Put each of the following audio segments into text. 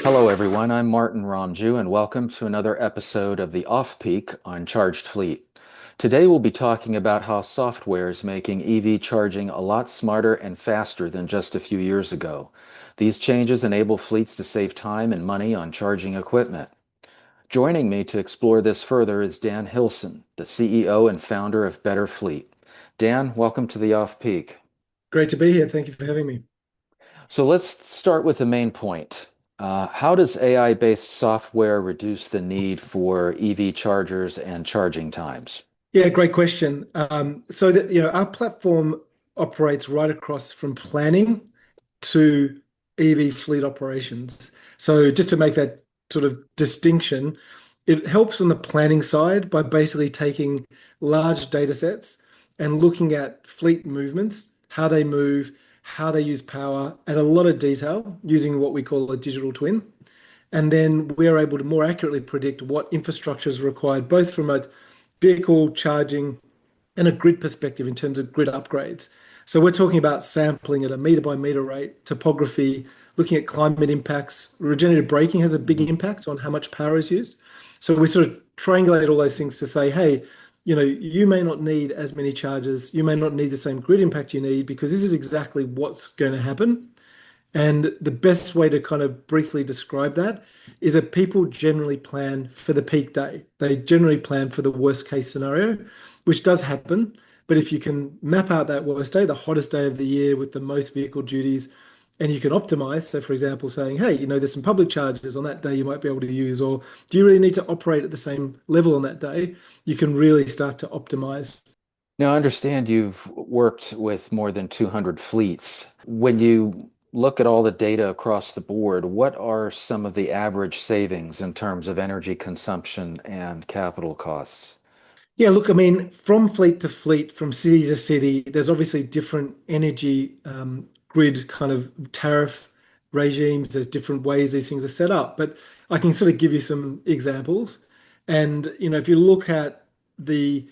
Hello, everyone. I'm Martin Ramju, and welcome to another episode of the Off Peak on Charged Fleet. Today, we'll be talking about how software is making EV charging a lot smarter and faster than just a few years ago. These changes enable fleets to save time and money on charging equipment. Joining me to explore this further is Dan Hilson, the CEO and founder of BetterFleet. Dan, welcome to the Off Peak. Great to be here. Thank you for having me. So let's start with the main point. How does AI-based software reduce the need for EV chargers and charging times? Yeah, great question. Our platform operates right across from planning to EV fleet operations. So just to make that sort of distinction, it helps on the planning side by basically taking large data sets and looking at fleet movements, how they move, how they use power at a lot of detail using what we call a digital twin. And then we're able to more accurately predict what infrastructure is required, both from a vehicle charging and a grid perspective in terms of grid upgrades. So we're talking about sampling at a meter by meter rate, topography, looking at climate impacts. Regenerative braking has a big impact on how much power is used. So we sort of triangulate all those things to say, hey, you may not need as many chargers, you may not need the same grid impact you need because this is exactly what's going to happen. And the best way to kind of briefly describe that is that people generally plan for the peak day. They generally plan for the worst case scenario, which does happen. But if you can map out that worst day, the hottest day of the year with the most vehicle duties, and you can optimize. So, for example, saying, hey, there's some public charges on that day you might be able to use, or do you really need to operate at the same level on that day? You can really start to optimize. Now, I understand you've worked with more than 200 fleets. When you look at all the data across the board, what are some of the average savings in terms of energy consumption and capital costs? Yeah, look, I mean, from fleet to fleet, from city to city, there's obviously different energy grid kind of tariff regimes. There's different ways these things are set up, but I can sort of give you some examples. And if you look at the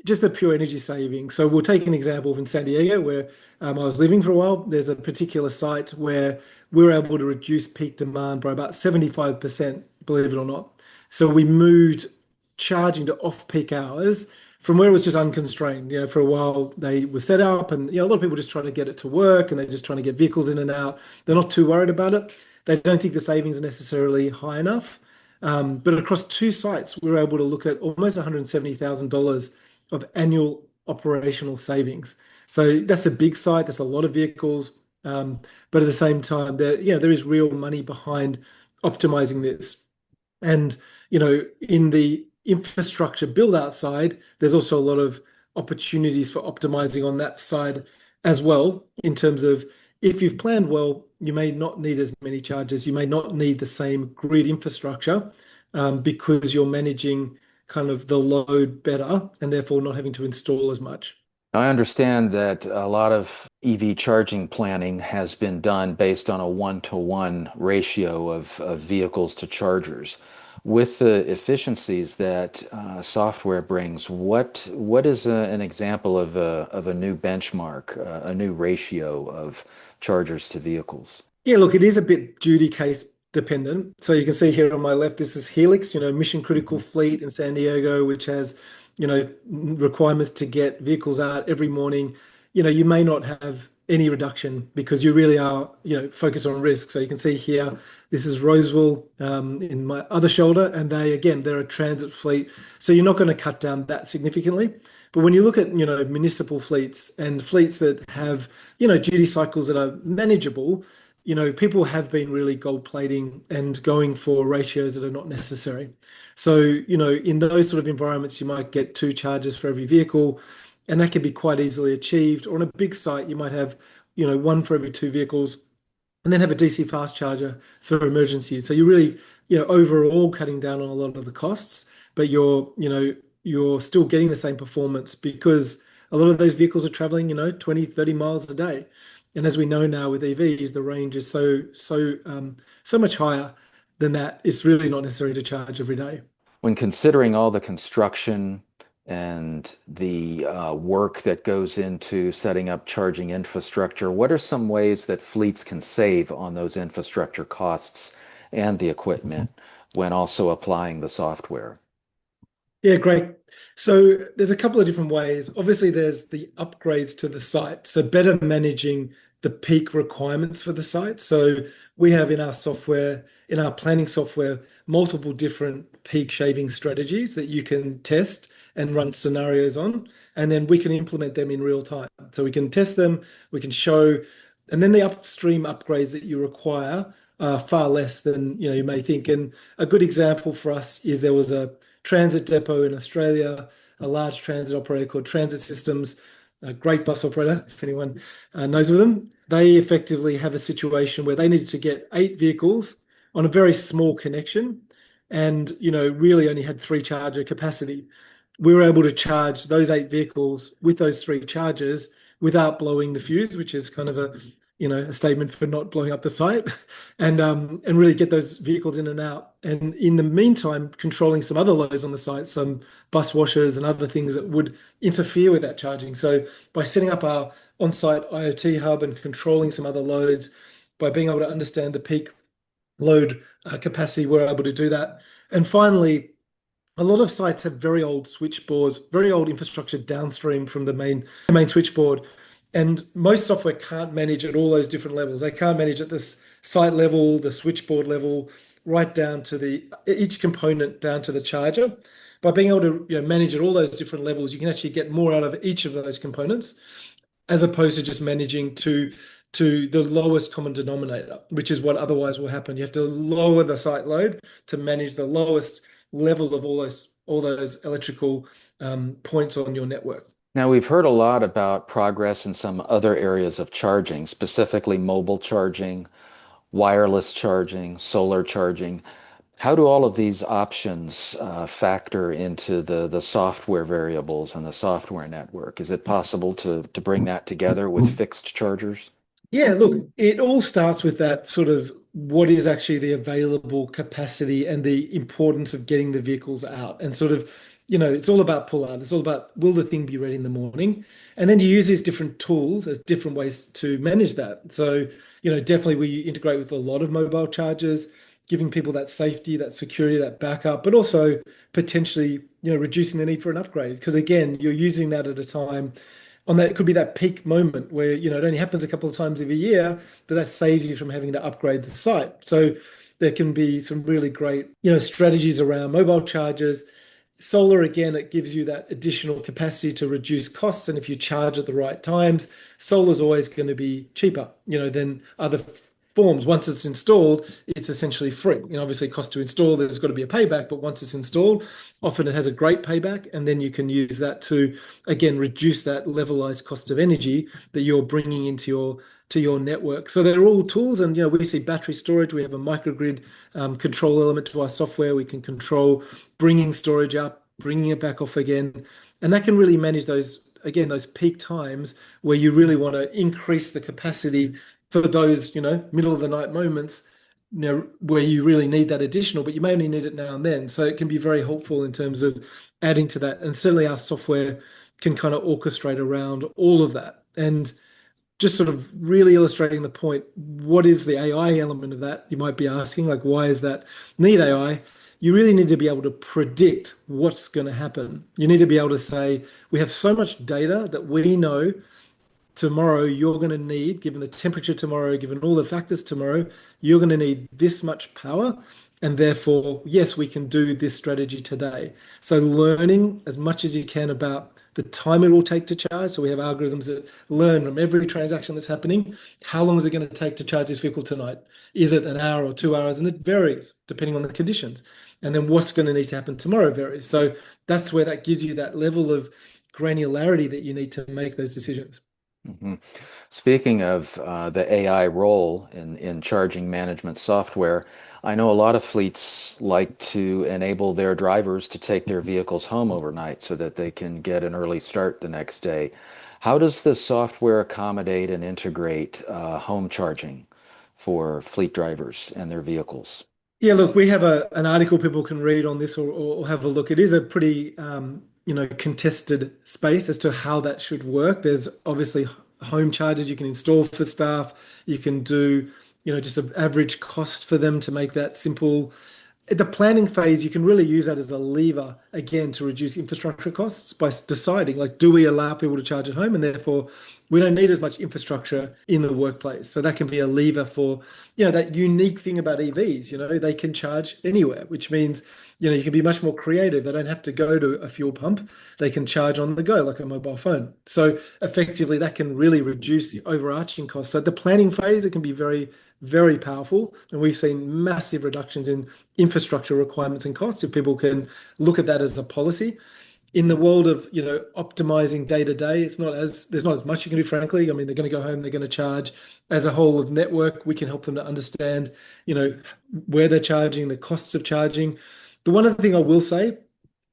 just the pure energy saving. So we'll take an example in San Diego where I was living for a while. There's a particular site where we were able to reduce peak demand by about 75%, believe it or not. So we moved charging to off-peak hours from where it was just unconstrained. For a while they were set up and a lot of people just trying to get it to work and they're just trying to get vehicles in and out. They're not too worried about it. They don't think the savings are necessarily high enough. But across two sites, we were able to look at almost $170,000 of annual operational savings. So that's a big site. That's a lot of vehicles. But at the same time, there is real money behind optimizing this. And in the infrastructure build out side, there's also a lot of opportunities for optimizing on that side as well, in terms of if you've planned well, you may not need as many charges, you may not need the same grid infrastructure because you're managing kind of the load better and therefore not having to install as much. I understand that a lot of EV charging planning has been done based on a one-to-one ratio of vehicles to chargers. With the efficiencies that software brings, what is an example of a new benchmark, a new ratio of chargers to vehicles? Yeah, look, it is a bit duty case dependent. So you can see here on my left, this is Helix, mission critical fleet in San Diego, which has, requirements to get vehicles out every morning. You may not have any reduction because you really are, focused on risk. So you can see here, this is Roseville in my other shoulder, and they're a transit fleet. So you're not going to cut down that significantly. But when you look at, municipal fleets and fleets that have, duty cycles that are manageable, people have been really gold plating and going for ratios that are not necessary. So, in those sort of environments, you might get two charges for every vehicle, and that can be quite easily achieved. Or on a big site, you might have, one for every two vehicles, and then have a DC fast charger for emergencies. So you're really, overall cutting down on a lot of the costs, but you're still getting the same performance because a lot of those vehicles are traveling, 20, 30 miles a day. And as we know now with EVs, the range is so much higher than that. It's really not necessary to charge every day. When considering all the construction and the work that goes into setting up charging infrastructure, what are some ways that fleets can save on those infrastructure costs and the equipment when also applying the software? Yeah, great. So there's a couple of different ways. Obviously, there's the upgrades to the site. So better managing the peak requirements for the site. So we have in our software, in our planning software, multiple different peak shaving strategies that you can test and run scenarios on. And then we can implement them in real time. So we can test them, we can show, and then the upstream upgrades that you require are far less than you may think. And a good example for us is there was a transit depot in Australia, a large transit operator called Transit Systems, a great bus operator, if anyone knows of them. They effectively have a situation where they needed to get 8 vehicles on a very small connection and, really only had 3 charger capacity. We were able to charge those 8 vehicles with those 3 chargers without blowing the fuse, which is kind of a statement for not blowing up the site, and really get those vehicles in and out. And in the meantime, controlling some other loads on the site, some bus washers and other things that would interfere with that charging. So by setting up our on-site IoT hub and controlling some other loads, by being able to understand the peak load capacity, we're able to do that. And finally, a lot of sites have very old switchboards, very old infrastructure downstream from the main switchboard. And most software can't manage at all those different levels. They can't manage at this site level, the switchboard level, right down to the each component down to the charger. By being able to manage at all those different levels, you can actually get more out of each of those components, as opposed to just managing to the lowest common denominator, which is what otherwise will happen. You have to lower the site load to manage the lowest level of all those electrical points on your network. Now, we've heard a lot about progress in some other areas of charging, specifically mobile charging, wireless charging, solar charging. How do all of these options factor into the software variables and the software network? Is it possible to bring that together with fixed chargers? Yeah, look, it all starts with that sort of what is actually the available capacity and the importance of getting the vehicles out. And sort of, it's all about pull out. It's all about will the thing be ready in the morning? And then you use these different tools as different ways to manage that. So, definitely we integrate with a lot of mobile chargers, giving people that safety, that security, that backup, but also potentially, reducing the need for an upgrade. Because again, you're using that at a time on that, it could be that peak moment where it only happens a couple of times every year, but that saves you from having to upgrade the site. So there can be some really great strategies around mobile chargers. Solar, again, it gives you that additional capacity to reduce costs, and if you charge at the right times, solar is always going to be cheaper than other forms. Once it's installed, it's essentially free. Obviously, cost to install, there's got to be a payback, but once it's installed, often it has a great payback, and then you can use that to, again, reduce that levelized cost of energy that you're bringing into your network. So they're all tools, and we see battery storage. We have a microgrid control element to our software. We can control bringing storage up, bringing it back off again, and that can really manage those peak times where you really want to increase the capacity for those middle of the night moments, where you really need that additional, but you may only need it now and then. So it can be very helpful in terms of adding to that. And certainly our software can kind of orchestrate around all of that. And just sort of really illustrating the point, what is the AI element of that? You might be asking, like, why is that need AI? You really need to be able to predict what's going to happen. You need to be able to say, we have so much data that we know tomorrow you're going to need, given the temperature tomorrow, given all the factors tomorrow, you're going to need this much power. And therefore, yes, we can do this strategy today. So learning as much as you can about the time it will take to charge. So we have algorithms that learn from every transaction that's happening. How long is it going to take to charge this vehicle tonight? Is it an hour or 2 hours? And it varies depending on the conditions. And then what's going to need to happen tomorrow varies. So that's where that gives you that level of granularity that you need to make those decisions. Mhm. Speaking of the AI role in charging management software, I know a lot of fleets like to enable their drivers to take their vehicles home overnight so that they can get an early start the next day. How does the software accommodate and integrate home charging for fleet drivers and their vehicles? Yeah, look, we have an article people can read on this or have a look. It is a pretty contested space as to how that should work. There's obviously home chargers you can install for staff. You can do just an average cost for them to make that simple. At the planning phase, you can really use that as a lever again to reduce infrastructure costs by deciding, like, do we allow people to charge at home, and therefore we don't need as much infrastructure in the workplace. So that can be a lever for, that unique thing about EVs. They can charge anywhere, which means, you can be much more creative. They don't have to go to a fuel pump. They can charge on the go like a mobile phone. So effectively, that can really reduce the overarching cost. So at the planning phase, it can be very, very powerful. And we've seen massive reductions in infrastructure requirements and costs if people can look at that as a policy. In the world of, optimizing day to day, there's not as much you can do, frankly. I mean, they're going to go home, they're going to charge. As a whole of network, we can help them to understand, where they're charging, the costs of charging. The one other thing I will say,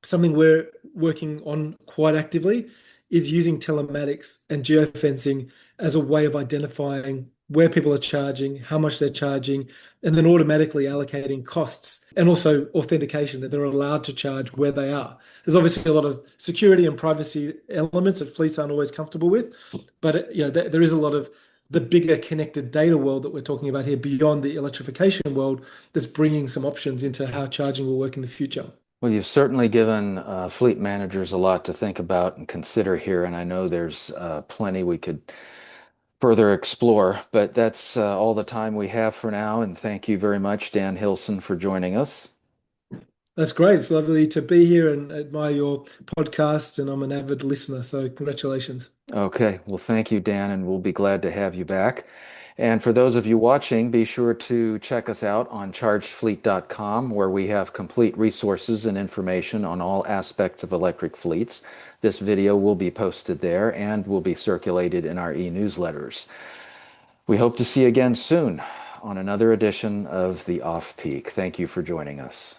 something we're working on quite actively, is using telematics and geofencing as a way of identifying where people are charging, how much they're charging, and then automatically allocating costs and also authentication that they're allowed to charge where they are. There's obviously a lot of security and privacy elements that fleets aren't always comfortable with, but there is a lot of the bigger connected data world that we're talking about here beyond the electrification world that's bringing some options into how charging will work in the future. Well, you've certainly given fleet managers a lot to think about and consider here, and I know there's plenty we could further explore, but that's all the time we have for now. And thank you very much, Dan Hilson, for joining us. That's great. It's lovely to be here and admire your podcast, and I'm an avid listener, so congratulations. Okay, well, thank you, Dan, and we'll be glad to have you back. And for those of you watching, be sure to check us out on chargedfleet.com, where we have complete resources and information on all aspects of electric fleets. This video will be posted there and will be circulated in our e-newsletters. We hope to see you again soon on another edition of the Off Peak. Thank you for joining us.